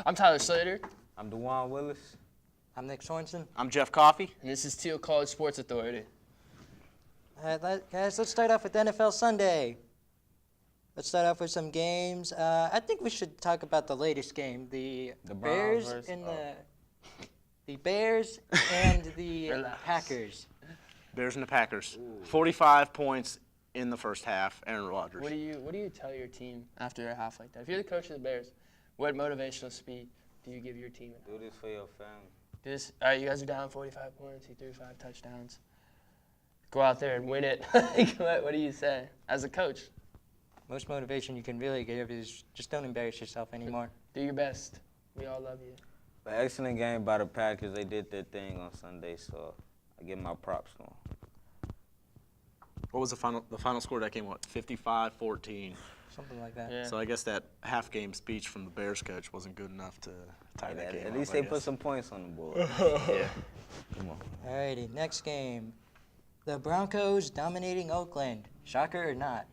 I'm Tyler Slater. I'm DeJuan Willis. I'm Nick Sorensen. I'm Jeff Coffey. And this is Thiel College Sports Authority. Guys, let's start off with NFL Sunday. Let's start off with some games. I think we should talk about the latest game, the Bears and the Bears and the Packers. Bears and the Packers. 45 points in the first half. Aaron Rodgers. What do you tell your team after a half like that? If you're the coach of the Bears, what motivational speech do you give your team? Do this for your family. All right, you guys are down 45 points. He threw 5 touchdowns. Go out there and win it. What do you say as a coach? Most motivation you can really give is just don't embarrass yourself anymore. Do your best. We all love you. But excellent game by the Packers. They did their thing on Sunday, so I give my props to them. What was the final score of that game? What, 55-14? Something like that. Yeah. So I guess that half-game speech from the Bears coach wasn't good enough to tie that game At up, least I they guess. put some points on the board. Yeah. Come on. Alrighty, next game. The Broncos dominating Oakland. Shocker or not?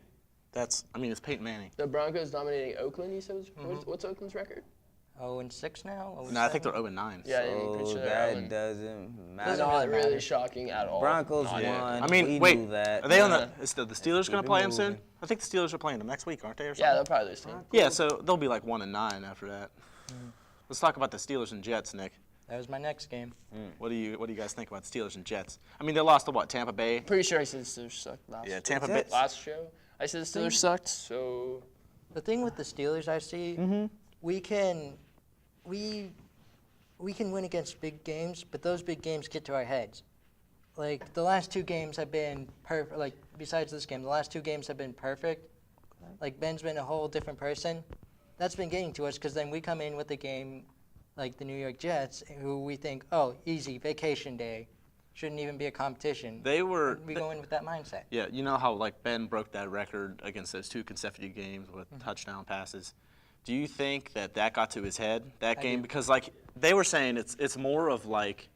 It's Peyton Manning. The Broncos dominating Oakland, you said? What's Oakland's record? 0-6 now? No, I think they're 0-9. Yeah, I'm pretty So sure they're that doesn't matter. That's not really shocking at all. Broncos Not won. yet. I mean, we wait, knew that. are they on is the Steelers Let's going keep to play it them soon? moving. I think the Steelers are playing them next week, aren't they, or something? Yeah, they'll probably lose to them. Yeah, so they'll be like 1-9 after that. Let's talk about the Steelers and Jets, Nick. That was my next game. What do you guys think about the Steelers and Jets? I mean, they lost to what, Tampa Bay? Pretty sure I said the Steelers sucked last. Yeah, Tampa Bay. Last show, I said the Steelers sucked. So The thing with the Steelers, I see, we can win against big games, but those big games get to our heads. Like, the last 2 games have been perfect. Like, besides this game, the last 2 games have been perfect. Like, Ben's been a whole different person. That's been getting to us because then we come in with a game like the New York Jets, who we think, oh, easy, vacation day. Shouldn't even be a competition. We go in with that mindset. Yeah, you know how like Ben broke that record against those 2 consecutive games with touchdown passes. Do you think that got to his head that game? do. Because like they were saying, it's more of like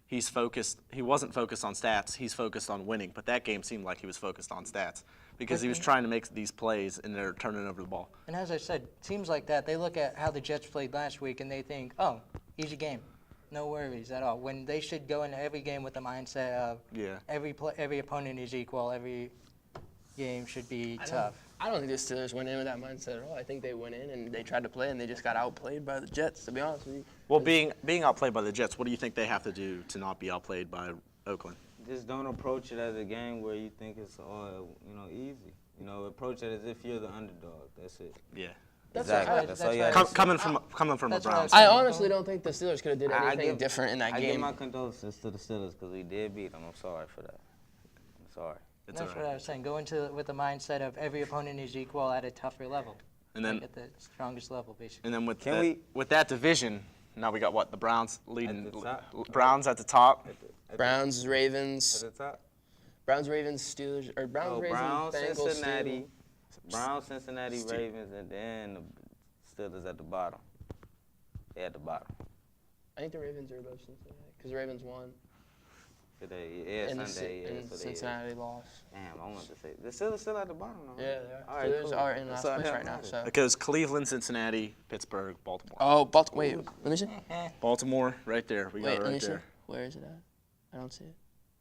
he's focused. He wasn't focused on stats. He's focused on winning. But that game seemed like he was focused on stats because he was trying to make these plays and they're turning over the ball. And as I said, teams like that, they look at how the Jets played last week and they think, oh, easy game. No worries at all. When they should go into every game with the mindset of every opponent is equal, every game should be tough. I don't think the Steelers went in with that mindset at all. I think they went in and they tried to play and they just got outplayed by the Jets, to be honest with you. Well, being outplayed by the Jets, what do you think they have to do to not be outplayed by Oakland? Just don't approach it as a game where you think it's all, easy. Approach it as if you're the underdog. That's it. Yeah. Exactly. That's all you have to say. Coming from a Browns. I honestly don't think the Steelers could have did anything different in that I game. give my condolences to the Steelers because we did beat them. I'm sorry for that. I'm sorry. That's what I was saying. Go into it with the mindset of every opponent is equal at a tougher level. And then at the strongest level, basically. And then with that division, now we got what? The Browns leading. At the top. Browns at the top. Browns, Ravens. At the top. Browns, Ravens, Steelers, or Browns, Ravens, Browns, Bengals, Cincinnati. Steelers. Browns, Cincinnati, Ravens, and then the Steelers at the bottom. They at the bottom. I think the Ravens are above Cincinnati because the Ravens won. Today, and Sunday, and Cincinnati lost. Damn, I wanted to say the Steelers still at the bottom, though. Yeah, they are. All right, Steelers cool. are in last place right now. So. It goes Cleveland, Cincinnati, Pittsburgh, Baltimore. Oh, wait, let me see. Baltimore, right there. We got it let me right see. there. Where is it at? I don't see it.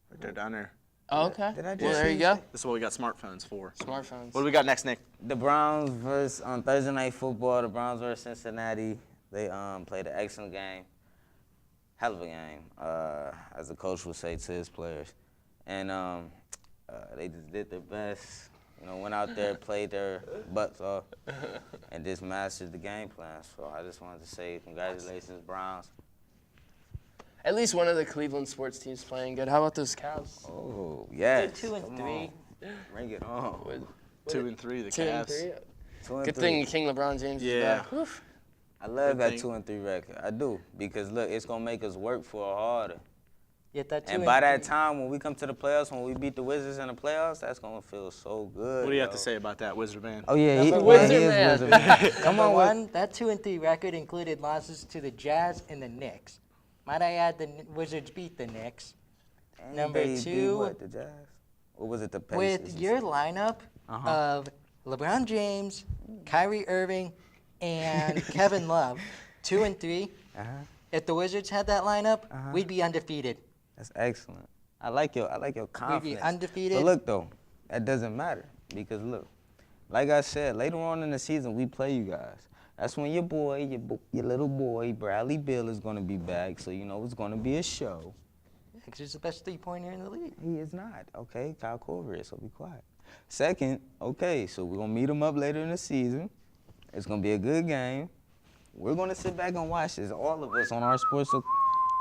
Right there, down there. Oh, okay. Did I just Well, there you go. This is what we got smartphones for. Smartphones. What do we got next, Nick? The Browns versus on Thursday Night Football. The Browns versus Cincinnati. They played an excellent game. Hell of a game, as the coach would say to his players. And they just did their best. Went out there, played their butts off, and just mastered the game plan. So I just wanted to say congratulations, Browns. At least one of the Cleveland sports teams playing good. How about those Cavs? Oh, yes. They're 2-3. Come on. Bring it on. 2 and 3, the 2 and Cavs. 3. 2 and Good 3. thing King LeBron James is back. Oof. I love Good that thing. 2-3 record. I do, because look, it's gonna make us work for it harder. Yet that And by that time, when we come to the playoffs, when we beat the Wizards in the playoffs, that's gonna feel so good. What do you have to say about that, Wizard man? Oh yeah, he Wizard is man. Wizard man. Come on, one. That 2-3 record included losses to the Jazz and the Knicks. Might I add, the Wizards beat the Knicks. And Number they beat 2, what, the Jazz? Or was it the Pacers? with your lineup of LeBron James, Kyrie Irving, and Kevin Love. 2-3. If the Wizards had that lineup, we'd be undefeated. That's excellent. I like your confidence. We'd be undefeated. But look though, that doesn't matter because look, like I said, later on in the season we play you guys. That's when your little boy Bradley Beal is gonna be back. So you know it's gonna be a show. Because he's the best three-pointer in the league. He is not. Okay, Kyle Korver is. So be quiet. Second, okay, so we're gonna meet him up later in the season. It's gonna be a good game. We're gonna sit back and watch this. All of us on our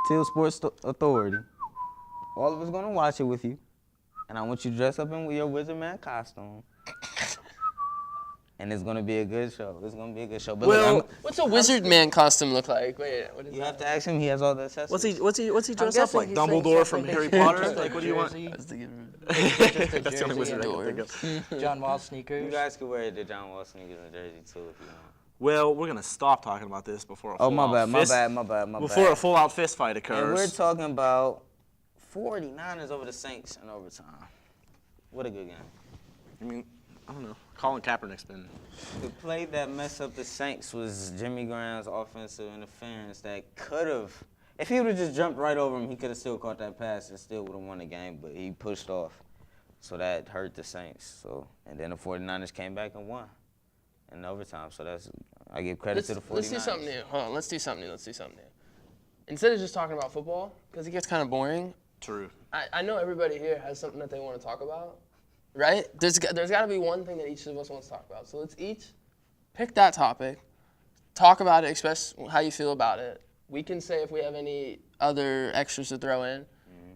Thiel Sports Authority. All of us gonna watch it with you, and I want you to dress up in your Wizard Man costume. And it's gonna be a good show. It's gonna be a good show. But Well, look, what's a wizard man costume look like? Wait, what is you that? have to ask him. He has all the accessories. What's he dressed up guessing like? he's saying Dumbledore from something Harry basically Potter? just Like, what do you want? jersey. That's the Just a That's the only jersey wizard I and can think of. John Wall You sneakers. guys could wear the John Wall sneakers and jersey too if you want. Well, we're gonna stop talking about this before a Oh, full-out my bad. Before a full-out fist fight And we're occurs. talking about 49ers over the Saints in overtime. What a good game. I mean, I don't know. Colin Kaepernick's been. The play that messed up the Saints was Jimmy Graham's offensive interference that could have, if he would have just jumped right over him, he could have still caught that pass and still would have won the game, but he pushed off. So that hurt the Saints. So, and then the 49ers came back and won in overtime. So I give credit to the 49ers. Let's do something new. Hold on, let's do something new. Instead of just talking about football, because it gets kind of boring, True. I know everybody here has something that they want to talk about, right? There's got to be one thing that each of us wants to talk about. So let's each pick that topic, talk about it, express how you feel about it. We can say if we have any other extras to throw in,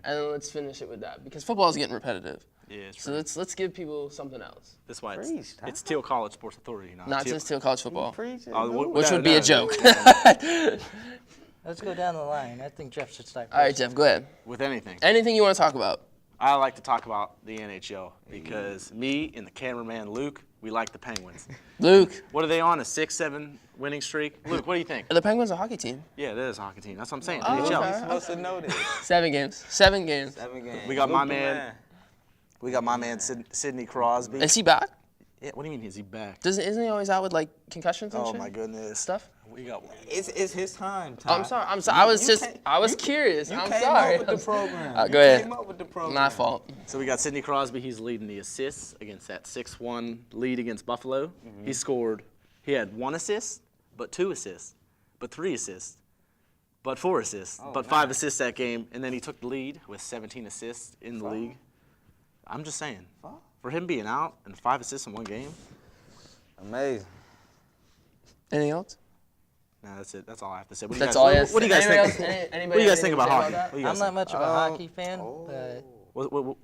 and then let's finish it with that because football is getting repetitive. Yeah, it's So let's give people something else. That's why Preach, huh? it's Thiel College Sports Authority, Not just Thiel college football, Which would be a joke. Let's go down the line. I think Jeff should start. All right, Jeff, go ahead. With anything. Anything you want to talk about? I like to talk about the NHL because me and the cameraman Luke, we like the Penguins. Luke, What are they on? A 6-7 winning streak? Luke, what do you think? are the Penguins a hockey team? Yeah, it is a hockey team. That's what I'm saying. Oh, NHL. okay. You're supposed to know this. 7 games. 7 games. 7 games. We got my Luke the man. We got my man Sidney Crosby. Is he back? Yeah, what do you mean? Is he back? Isn't he always out with like concussions and Oh shit? my goodness. Stuff? We got one. It's his time, Oh, Ty. I'm sorry. I was curious. You I'm came sorry. up with the program. Go You ahead. came up with the program. My fault. So we got Sidney Crosby. He's leading the assists against that 6-1 lead against Buffalo. He had 1 assist, but 2 assists, but 3 assists, but 4 assists, but 5 assists that game. And then he took the lead with 17 assists in the league. I'm just saying, for him being out and 5 assists in 1 game, Amazing. Anything else? nah, that's it. That's all I have to say. What That's all. What do you guys Anybody think? else? Anybody What do you guys have think anything about to say hockey? that? What do you I'm guys not think? much of a hockey fan, but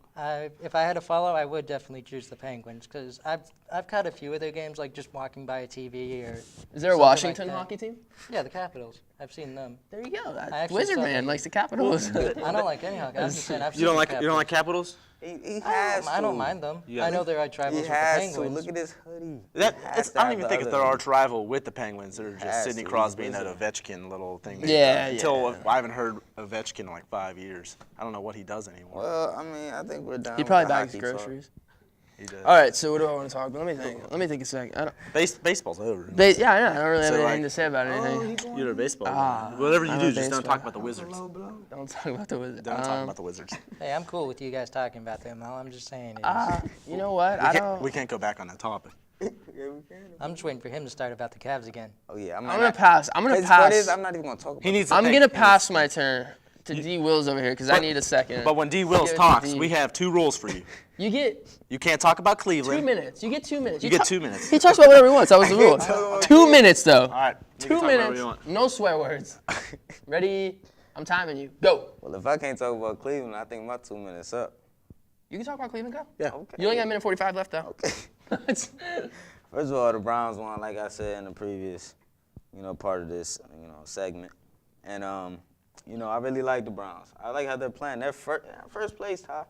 if I had to follow, I would definitely choose the Penguins because I've caught a few of their games, like just walking by a TV or. Is there a something Washington like that. hockey team? Yeah, the Capitals. I've seen them. There you go. actually Wizard saw Man that. likes the Capitals. I don't like any hockey. I'm just saying I've seen You don't the like Capitals. Capitals? He has to. I don't mind them. Yeah. I know they're at rivals He with the has to. Penguins. Look at his hoodie. I don't even think if they're arch rival with the Penguins. They're has just Sidney to. Crosby He's and that busy. Ovechkin little thing. Yeah, Until I haven't heard Ovechkin in like 5 years. I don't know what he does anymore. Well, I mean, I think we're done. He with probably the bags hockey groceries. He does. All right. So what do I want to talk about? Let me think a second. I don't. Baseball's over. Yeah, I don't really have So, anything like- to say about anything. You're a baseball guy. Whatever you I'm do, a just don't baseball talk about the Wizards. Don't talk about the Wizards. Don't talk about the Wizards. Hey, I'm cool with you guys talking about them. All I'm just saying is You know what? We can't go back on that topic. I'm just waiting for him to start about the Cavs again. Oh yeah, I'm gonna pass. I'm gonna For this, pass. I'm not even gonna talk about He needs. I'm to gonna pick. pass my turn to D Wills over here because I need a second. But when D. Wills Give it to talks, D. we have 2 rules for you. You get You can't talk about 2 Cleveland. minutes. You get 2 minutes. You get 2 minutes. He talks about whatever he wants. That was the rule. talk about 2 minutes though. All right. you can 2 talk whatever minutes. you want. No swear words. Ready? I'm timing you. Go. Well, if I can't talk about Cleveland, I think my 2 minutes up. You can talk about Cleveland. Go. Yeah. Okay. You only got a minute 45 left though. Okay. First of all, the Browns won, like I said in the previous, part of this, segment. And, I really like the Browns. I like how they're playing. They're first place, Ty.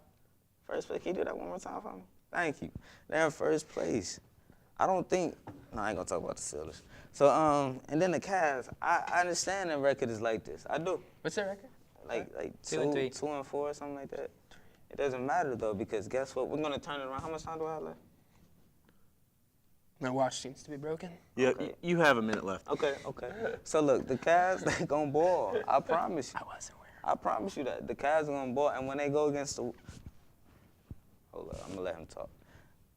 First place. Can you do that one more time for me? Thank you. They're in first place. I don't think, no, I ain't gonna talk about the Steelers. So, and then the Cavs, I understand their record is like this. I do. What's their record? Like 2 and 3. 2 and 4 or something like that. It doesn't matter though, because guess what? We're gonna turn it around. How much time do I have left? My watch seems to be broken. Yeah, you have a minute left. Okay. So look, the Cavs, they gonna ball. I promise you. I wasn't wearing. I promise you that. The Cavs are gonna ball, and when they go against the... Hold up, I'm gonna let him talk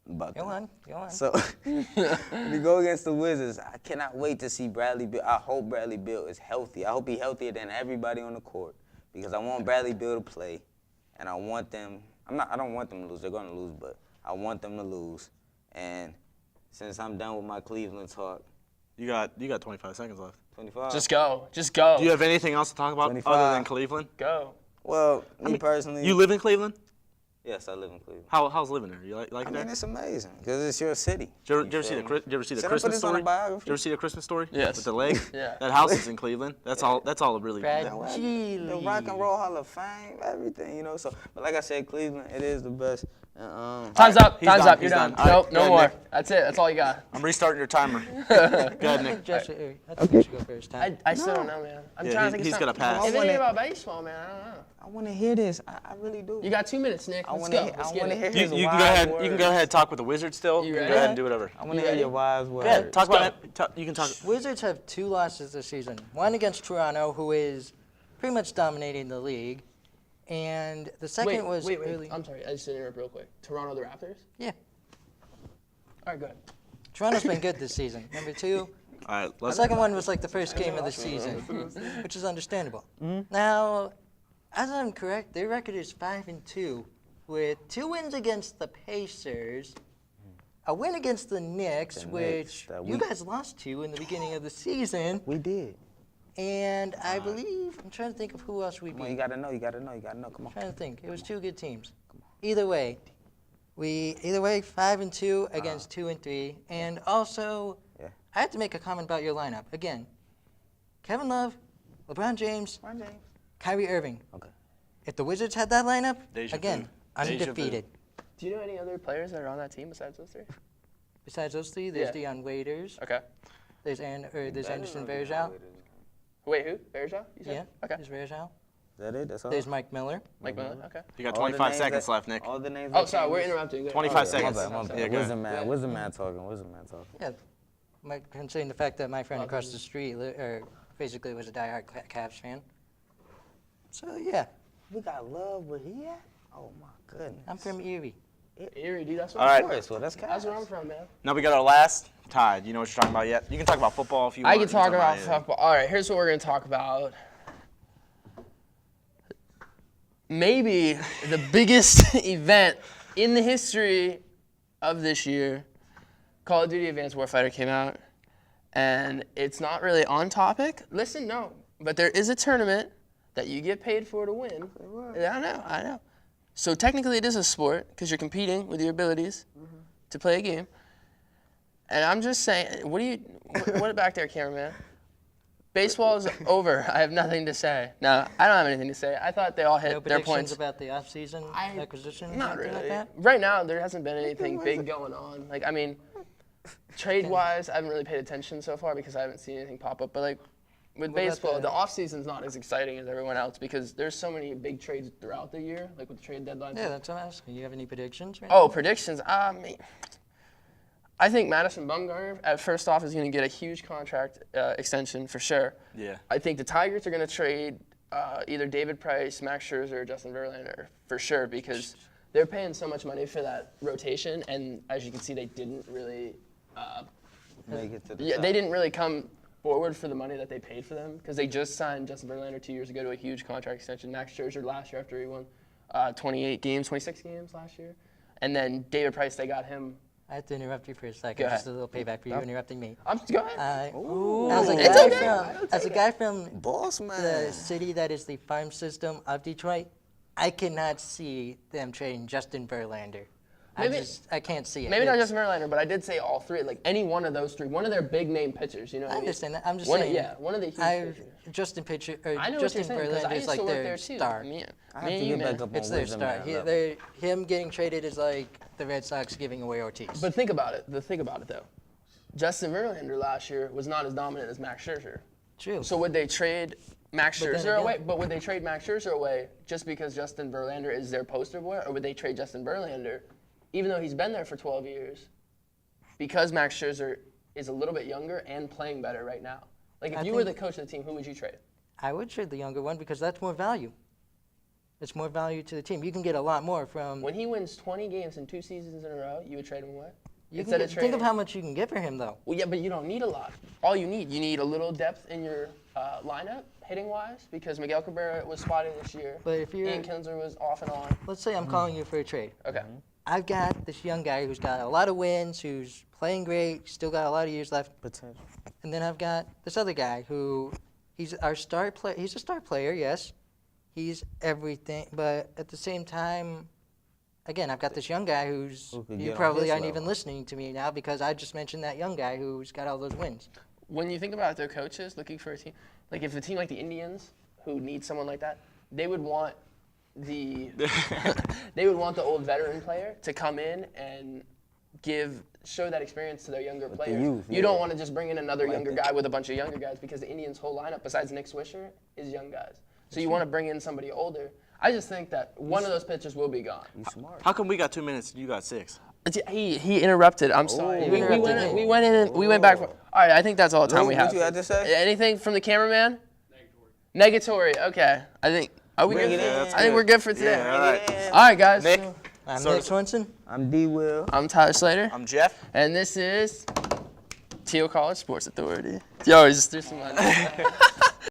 about Go that. on. So, when you go against the Wizards, I cannot wait to see Bradley Beal. I hope Bradley Beal is healthy. I hope he's healthier than everybody on the court because I want Bradley Beal to play, and I want them... I don't want them to lose. They're gonna lose, but I want them to lose. And since I'm done with my Cleveland talk, You got 25 seconds left. 25. Just go. Just go. Do you have anything else to talk about 25. other than Cleveland? Go. Well, me personally... You live in Cleveland? Yes, I live in Cleveland. How's living there? You like I it there? mean, it's amazing because it's your city. Did you ever see the Should I put Christmas this on story? a biography? Did you ever see the Christmas story? Yes. With the leg? Yeah. That house is in Cleveland. That's all it really Brad- matters. The Rock and Roll Hall of Fame, everything, you know. So, but like I said, Cleveland, it is the best. Time's up. he's Time's done, up. You're he's done. done. All right, Nope. go No ahead, more. Nick. That's it. That's all you got. I'm restarting your timer. Go ahead, Nick. Josh, I think you should go first. Tom. I still don't know, man. I'm Yeah, trying to think. he's of gonna something. pass. If anything about baseball, man, I don't know. I want to hear this. I really do. You got 2 minutes, Nick. I Let's want go. to. Let's I get want to it. hear You his can wise go ahead. words. You can go ahead and talk with the Wizards still. You You ready? go ahead and do whatever. I want You to hear ready? your wise words. Yeah, talk about it. You can talk. Wizards have 2 losses this season. One against Toronto, who is pretty much dominating the league, and the second was wait. early. I'm sorry. I just interrupt real quick. Toronto, the Raptors. Yeah, All right, go ahead. Toronto's been good this season. Number 2. All right, The let's. second one was like the first game of the season, which is understandable. Now, as I'm correct, their record is 5-2, with 2 wins against the Pacers, a win against the Knicks, The which Knicks, that you week. guys lost to in the beginning of the season, We did. and I believe I'm trying to think of who else we Come on, you beat. gotta know. You gotta know. You gotta know. Come on. Trying to think. It was 2 good teams. Either way, 5-2 against 2-3, and also Yeah. I have to make a comment about your lineup again. Kevin Love, LeBron James, Kyrie Irving. Okay. If the Wizards had that lineup, Deja again, vu. Deja vu. undefeated. Do you know any other players that are on that team besides those 3? Besides those 3, there's Yeah. Deion Waiters, Okay. there's Anderson Varejao. Wait, who? Bergeron? You said? Yeah, Okay. there's Varejao. Is that it? That's all. There's Mike Miller. Mike Miller. Okay. You got All the 25 names seconds that- left, Nick. All the names. Oh, that sorry. came We're with- interrupting. Go ahead. 25 Oh, seconds. My bad. My I'm bad. sorry. Yeah, go Where's the ahead. man? Where's the man talking? Where's the man talking? Yeah, considering the fact that my friend across the street basically was a diehard Cavs fan. So yeah, We got love where he at? Oh my goodness. I'm from Erie. Erie, dude. That's what All I'm right. from. Well, that's That's where I'm Cavs. from, man. Now we got our last tie. Do you know what you're talking about yet? You can talk about football if you want. I can You talk about anything. football. All right, here's what we're going to talk about. Maybe the biggest event in the history of this year. Call of Duty Advanced Warfighter came out, and it's not really on topic. Listen, no, but there is a tournament that you get paid for to win. I know. So technically it is a sport because you're competing with your abilities to play a game. And I'm just saying, what back there, cameraman? Baseball is over. I have nothing to say. No, I don't have anything to say. I thought they all hit No their predictions points. about the off-season acquisitions, Not anything really. like that? Right now, there hasn't been anything big going on. Like, I mean, trade-wise, I haven't really paid attention so far because I haven't seen anything pop up. But like with What about baseball, the off-season's not as exciting as everyone else because there's so many big trades throughout the year, like with the trade deadline. Yeah, that's what I'm asking. You have any predictions? Right Oh, predictions. I think Madison Bumgarner, at first off, is going to get a huge contract extension for sure. Yeah. I think the Tigers are going to trade either David Price, Max Scherzer, or Justin Verlander for sure because they're paying so much money for that rotation, and as you can see, they didn't really. Make it to the Yeah, top. they didn't really come forward for the money that they paid for them because they just signed Justin Verlander 2 years ago to a huge contract extension. Max Scherzer last year after he won 26 games last year, and then David Price, they got him. I have to interrupt you for a second. Go Just ahead. a little payback for you interrupting me. Go ahead. As a It's guy okay. from, as a guy from Boss the man. city that is the farm system of Detroit, I cannot see them trading Justin Verlander. I can't see it. Maybe not It's- Justin Verlander, but I did say all three. Like any one of those three, one of their big name pitchers. You know what I I mean? understand that. I'm just One of- saying. yeah, one of the huge pitchers. Justin I know Justin what you're saying because I Verlander is used like to work their there too. star. Me, I have me to and you, get back man. up It's on their wisdom star. at that level. Him getting traded is like the Red Sox giving away Ortiz. But think about it. Think about it though. Justin Verlander last year was not as dominant as Max Scherzer. True. So would they trade Max But then Scherzer away? again- But would they trade Max Scherzer away just because Justin Verlander is their poster boy, or would they trade Justin Verlander, even though he's been there for 12 years, because Max Scherzer is a little bit younger and playing better right now. Like, if I you were the think- coach of the team, who would you trade? I would trade the younger one because that's more value. It's more value to the team. You can get a lot more from. When he wins 20 games in 2 seasons in a row, you would trade him away? You Instead can of get, think of trading- how much you can get for him, though. Well, yeah, but you don't need a lot. All you need a little depth in your lineup, hitting-wise, because Miguel Cabrera was spotty this year. But if you're, Ian Kinsler was off and on. let's say I'm calling you for a trade. Okay. I've got this young guy who's got a lot of wins, who's playing great, still got a lot of years left. Potential. And then I've got this other guy who he's our star player. He's a star player, yes. He's everything, but at the same time, again, I've got this young guy who's Who could you get on probably his aren't level. even listening to me now because I just mentioned that young guy who's got all those wins. When you think about their coaches looking for a team, like if a team like the Indians, who need someone like that, they would want the old veteran player to come in and show that experience to their younger players. youth, You yeah. don't want to just bring in another younger guy with a bunch of younger guys because the Indians' whole lineup, besides Nick Swisher, is young guys. So you want to bring in somebody older. I just think that one of those pitchers will be gone. You smart. How come we got 2 minutes and you got 6? He interrupted. I'm sorry. You We interrupted went, me. we went in and we went back. All right, I think that's all the time we have. What you had to say? Anything from the cameraman? Negatory. Okay. I think. Are we Bring good? it in. I think we're good for today. Yeah, all right. Yeah. All right, guys. Nick? I'm So- Nick Swenson. I'm D. Will. I'm Tyler Slater, I'm Jeff. and this is Thiel College Sports Authority. Yo, just do some.